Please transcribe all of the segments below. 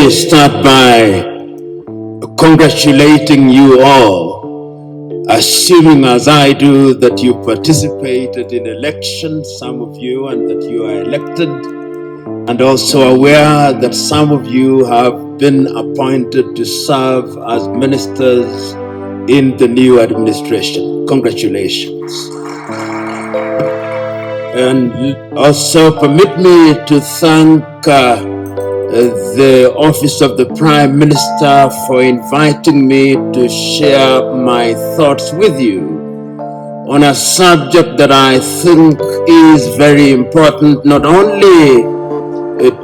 me start by congratulating you all, assuming as I do that you participated in elections, some of you, and that you are elected, and also aware that some of you have been appointed to serve as ministers in the new administration. Congratulations. And also permit me to thank the Office of the Prime Minister for inviting me to share my thoughts with you on a subject that I think is very important, not only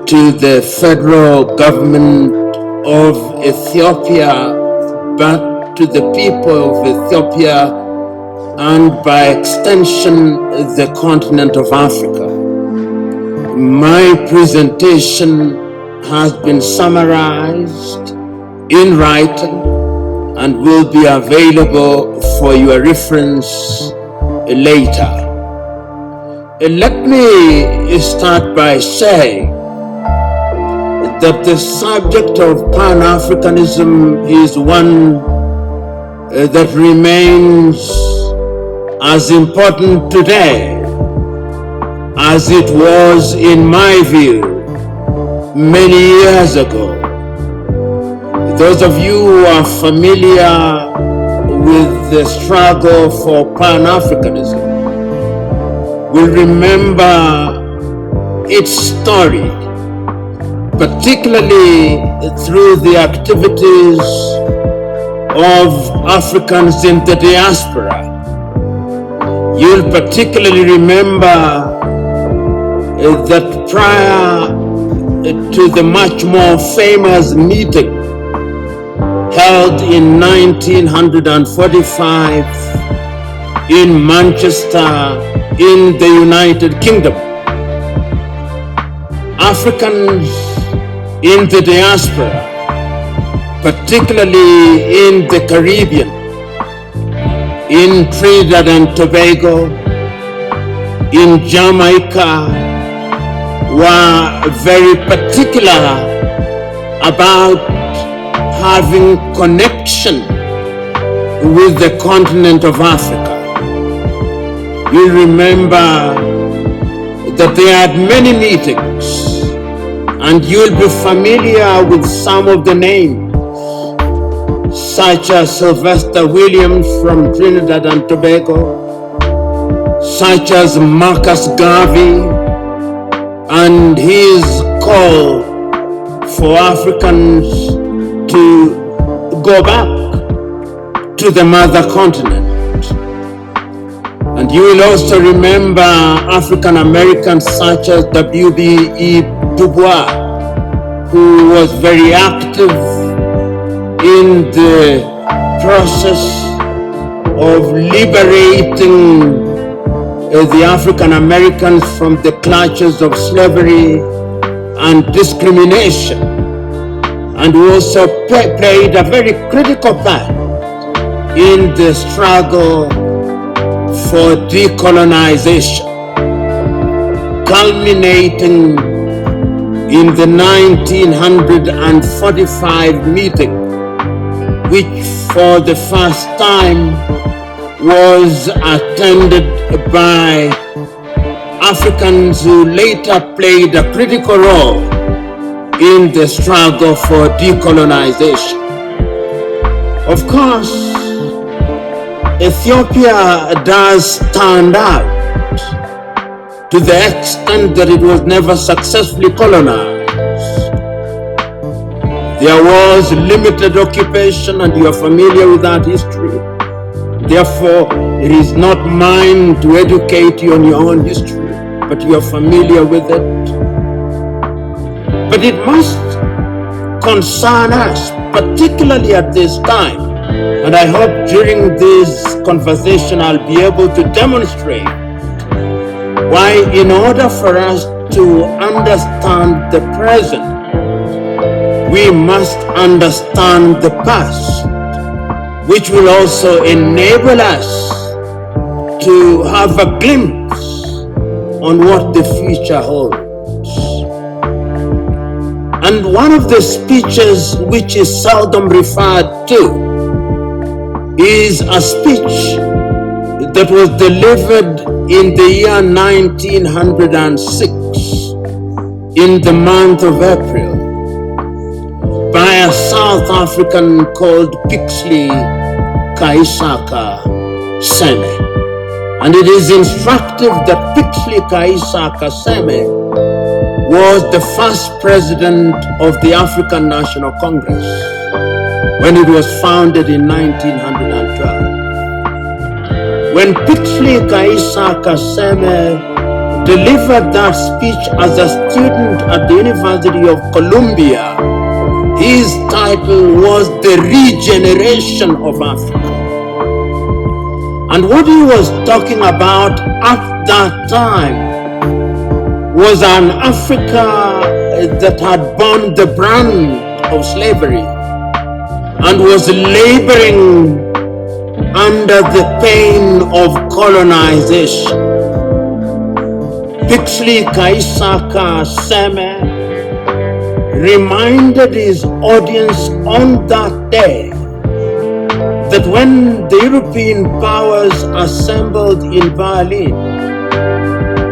to the federal government of Ethiopia, but to the people of Ethiopia and by extension the continent of Africa. My presentation has been summarized in writing and will be available for your reference later. Let me start by saying that the subject of Pan-Africanism is one that remains as important today as it was, in my view, many years ago. Those of you who are familiar with the struggle for Pan-Africanism will remember its story, particularly through the activities of Africans in the diaspora. You'll particularly remember that prior to the much more famous meeting held in 1945 in Manchester in the United Kingdom, Africans in the diaspora, particularly in the Caribbean, in Trinidad and Tobago, in Jamaica, were very particular about having connection with the continent of Africa. You remember that they had many meetings, and you'll be familiar with some of the names, such as Sylvester Williams from Trinidad and Tobago, such as Marcus Garvey, and his call for Africans to go back to the mother continent. And you will also remember African Americans such as W.B.E. Du Bois, who was very active in the process of liberating the African Americans from the clutches of slavery and discrimination, and who also played a very critical part in the struggle for decolonization, culminating in the 1945 meeting, which for the first time was attended by Africans who later played a critical role in the struggle for decolonization. Of course, Ethiopia does stand out to the extent that it was never successfully colonized. There was limited occupation, and you are familiar with that history. Therefore, it is not mine to educate you on your own history, but you are familiar with it. But it must concern us, particularly at this time. And I hope during this conversation I'll be able to demonstrate why, in order for us to understand the present, we must understand the past, which will also enable us to have a glimpse on what the future holds. And one of the speeches which is seldom referred to is a speech that was delivered in the year 1906 in the month of April by a South African called Pixley Kaisaka Seme. And it is instructive that Pixley Kaisaka Seme was the first president of the African National Congress when it was founded in 1912. When Pixley Kaisaka Seme delivered that speech as a student at the University of Columbia, his title was The Regeneration of Africa. And what he was talking about at that time was an Africa that had borne the brand of slavery and was laboring under the pain of colonization. Pixley Kaisaka Seme reminded his audience on that day that when the European powers assembled in Berlin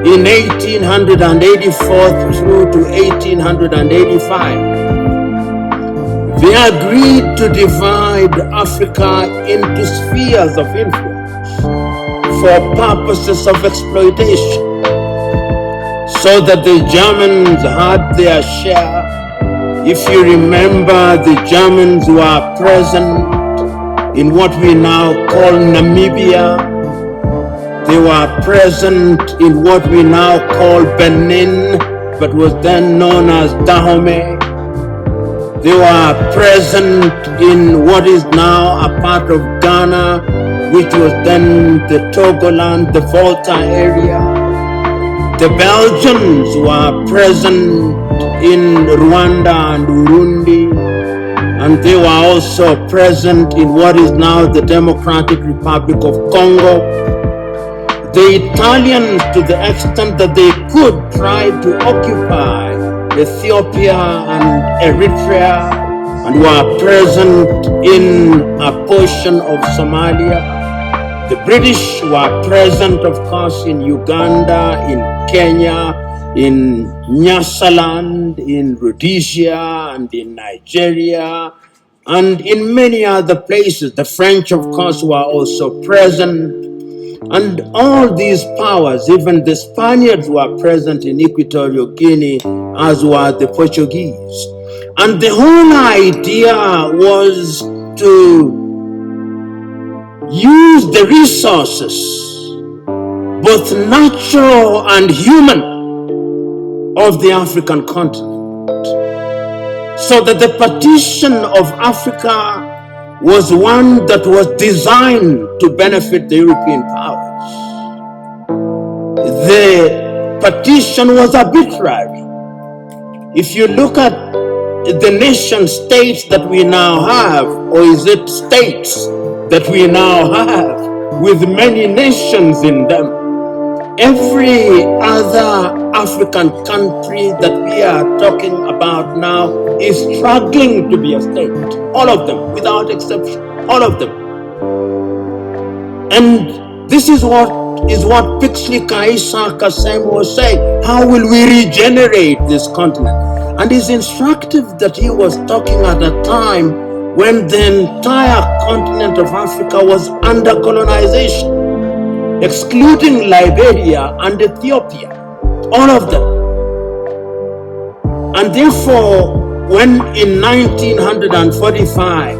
in 1884 through to 1885, they agreed to divide Africa into spheres of influence for purposes of exploitation, so that the Germans had their share. If you remember, the Germans were present in what we now call Namibia. They were present in what we now call Benin, but was then known as Dahomey. They were present in what is now a part of Ghana, which was then the Togoland, the Volta area. The Belgians were present in Rwanda and Burundi, and they were also present in what is now the Democratic Republic of Congo. The Italians, to the extent that they could, tried to occupy Ethiopia and Eritrea, and were present in a portion of Somalia. The British were present, of course, in Uganda, in Kenya, in Nyasaland, in Rhodesia, and in Nigeria, and in many other places. The French, of course, were also present. And all these powers, even the Spaniards, were present in Equatorial Guinea, as were the Portuguese. And the whole idea was to use the resources, both natural and human, of the African continent, so that the partition of Africa was one that was designed to benefit the European powers. The partition was arbitrary. If you look at the nation states that we now have, or is it states that we now have, with many nations in them, every other African country that we are talking about now is struggling to be a state. All of them, without exception, all of them. And this is what Pixley Kaisaka Seme was saying. How will we regenerate this continent? And it's instructive that he was talking at a time when the entire continent of Africa was under colonization, excluding Liberia and Ethiopia, all of them. And therefore, when in 1945,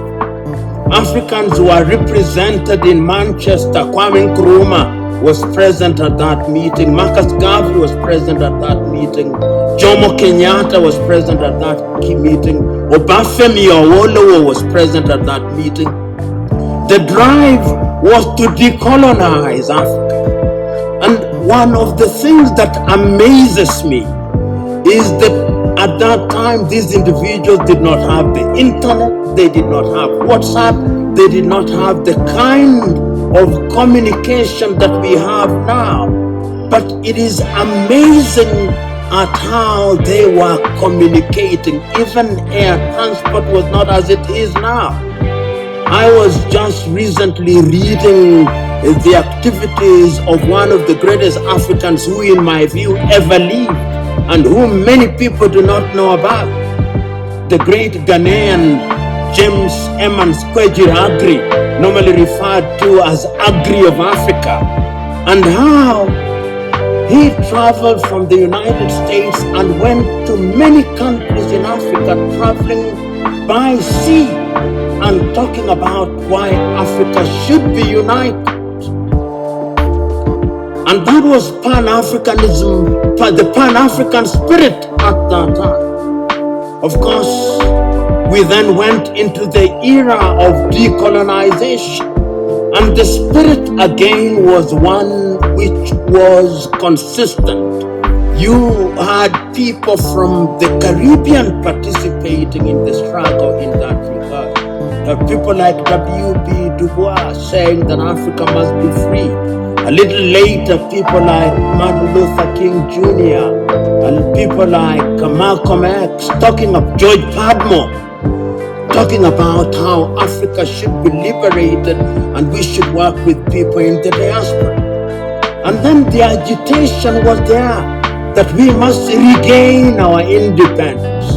Africans were represented in Manchester, Kwame Nkrumah was present at that meeting, Marcus Garvey was present at that meeting, Jomo Kenyatta was present at that meeting, Obafemi Awolowo was present at that meeting. The drive was to decolonize Africa. And one of the things that amazes me is that at that time, these individuals did not have the internet, they did not have WhatsApp, they did not have the kind of communication that we have now. But it is amazing at how they were communicating. Even air transport was not as it is now. I was just recently reading the activities of one of the greatest Africans who, in my view, ever lived, and whom many people do not know about. The great Ghanaian James Emmons Kwegyir Agri, normally referred to as Agri of Africa, and how he traveled from the United States and went to many countries in Africa, traveling by sea and talking about why Africa should be united. And that was Pan-Africanism, the Pan-African spirit at that time. Of course, we then went into the era of decolonization, and the spirit again was one which was consistent. You had people from the Caribbean participating in the struggle in that regard. People like W.B. Du Bois saying that Africa must be free. A little later, people like Martin Luther King Jr., and people like Malcolm X, talking of George Padmore, talking about how Africa should be liberated and we should work with people in the diaspora. And then the agitation was there that we must regain our independence.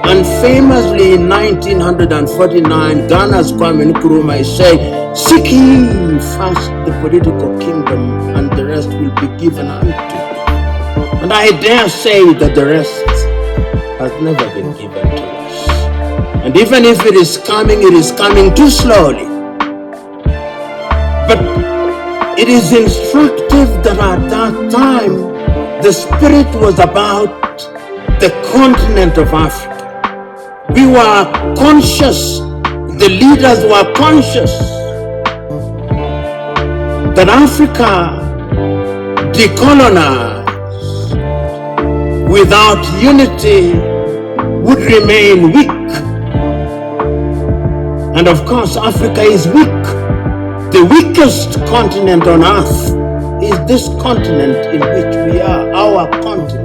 And famously in 1949, Ghana's Kwame Nkrumah is saying, "Seek ye first the political kingdom, and the rest will be given unto you." And I dare say that the rest has never been given to us. And even if it is coming too slowly. But it is instructive that at that time, the spirit was about the continent of Africa. We were conscious, the leaders were conscious that Africa decolonized without unity would remain weak. And of course, Africa is weak. The weakest continent on earth is this continent in which we are, our continent.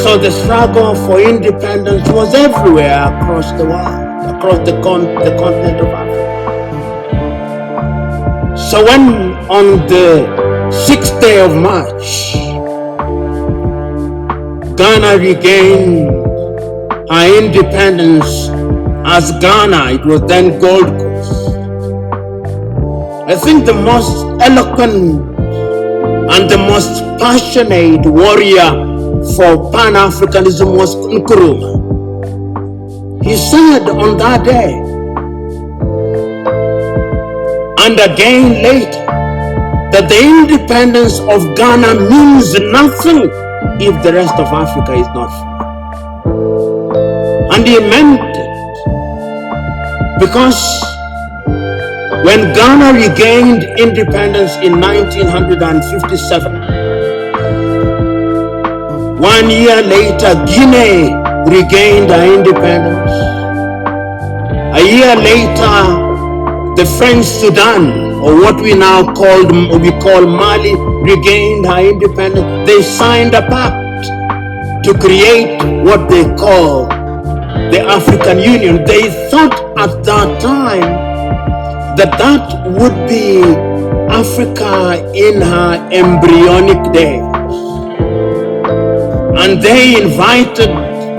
So the struggle for independence was everywhere across the world, across the continent of Africa. So when on the 6th day of March, Ghana regained her independence as Ghana, it was then Gold Coast. I think the most eloquent and the most passionate warrior for Pan-Africanism was Nkrumah. He said on that day, and again later, that the independence of Ghana means nothing if the rest of Africa is not free. And he meant it, because when Ghana regained independence in 1957, 1 year later, Guinea regained her independence. A year later, the French Sudan, or what we now call Mali, regained her independence. They signed a pact to create what they call the African Union. They thought at that time that would be Africa in her embryonic days. And they invited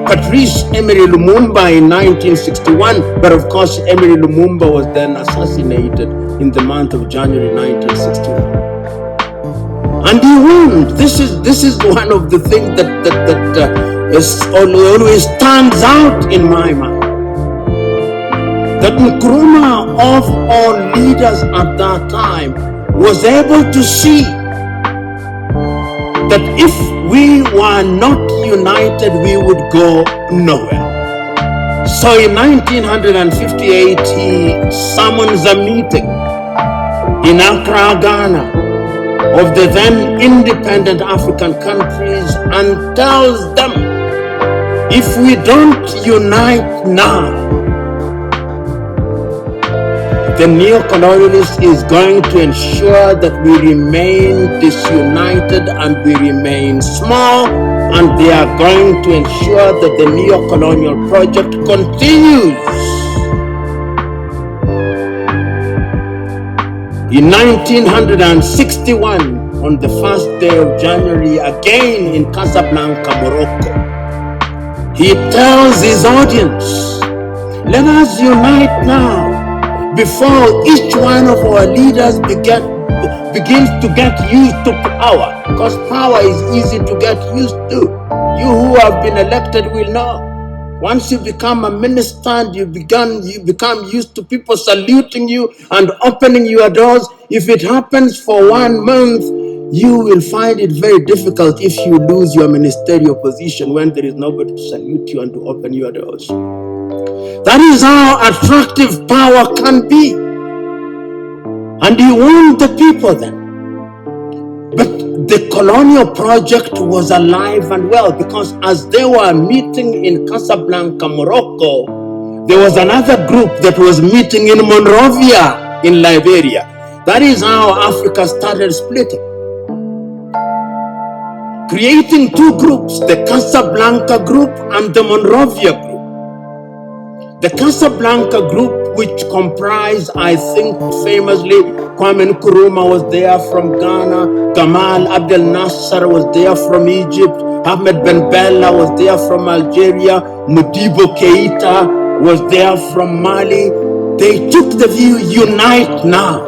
Patrice Emery Lumumba in 1961, but of course Emery Lumumba was then assassinated in the month of January 1961. And he won. This is one of the things that always stands out in my mind. That Nkrumah, of all leaders at that time, was able to see that if we were not united, we would go nowhere. So in 1958, he summons a meeting in Accra, Ghana, of the then independent African countries and tells them, if we don't unite now, the neo-colonialist is going to ensure that we remain disunited united and we remain small, and they are going to ensure that the neo-colonial project continues. In 1961, on the first day of January, again in Casablanca, Morocco, he tells his audience, let us unite now before each one of our leaders begins to get used to power, because power is easy to get used to. You who have been elected will know. Once you become a minister and you become used to people saluting you and opening your doors, if it happens for 1 month, you will find it very difficult if you lose your ministerial position when there is nobody to salute you and to open your doors. That is how attractive power can be. And you want the people then. But the colonial project was alive and well, because as they were meeting in Casablanca, Morocco, there was another group that was meeting in Monrovia in Liberia. That is how Africa started splitting, creating two groups, the Casablanca group and the Monrovia group. The Casablanca group, which comprised, I think famously, Kwame Nkrumah was there from Ghana, Gamal Abdel Nasser was there from Egypt, Ahmed Ben Bella was there from Algeria, Modibo Keita was there from Mali. They took the view, unite now.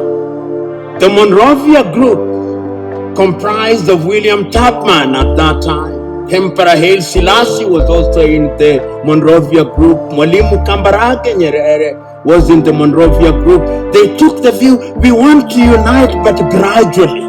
The Monrovia group comprised of William Tubman at that time. Emperor Haile Selassie was also in the Monrovia group. Mwalimu Kambarage Nyerere was in the Monrovia group. They took the view, we want to unite, but gradually.